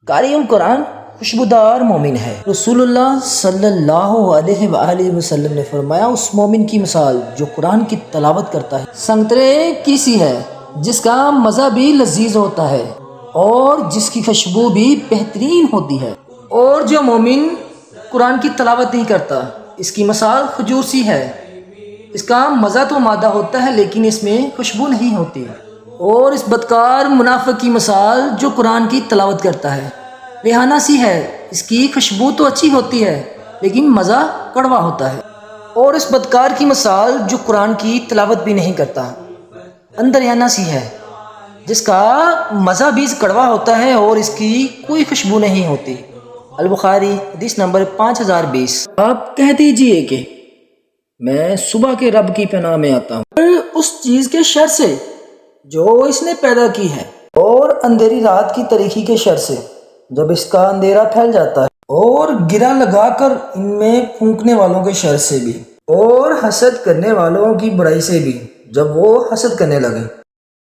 قاری قرآن خوشبودار مومن ہے۔ رسول اللہ صلی اللہ علیہ وآلہ وسلم نے فرمایا، اس مومن کی مثال جو قرآن کی تلاوت کرتا ہے سنترے کی سی ہے، جس کا مزہ بھی لذیذ ہوتا ہے اور جس کی خوشبو بھی بہترین ہوتی ہے۔ اور جو مومن قرآن کی تلاوت نہیں کرتا، اس کی مثال کھجور سی ہے، اس کا مزہ تو مادہ ہوتا ہے لیکن اس میں خوشبو نہیں ہوتی۔ اور اس بدکار منافق کی مثال جو قرآن کی تلاوت کرتا ہے ریحانہ سی ہے، اس کی خوشبو تو اچھی ہوتی ہے لیکن مزہ کڑوا ہوتا ہے۔ اور اس بدکار کی مثال جو قرآن کی تلاوت بھی نہیں کرتا اندر ریحانہ سی ہے، جس کا مزہ بھی کڑوا ہوتا ہے اور اس کی کوئی خوشبو نہیں ہوتی۔ البخاری حدیث نمبر 5020۔ آپ کہہ دیجئے کہ میں صبح کے رب کی پناہ میں آتا ہوں اس چیز کے شر سے جو اس نے پیدا کی ہے، اور اندھیری رات کی تاریکی کے شر سے جب اس کا اندھیرا پھیل جاتا ہے، اور گرہ لگا کر ان میں پھونکنے والوں کے شر سے بھی، اور حسد کرنے والوں کی برائی سے بھی جب وہ حسد کرنے لگے۔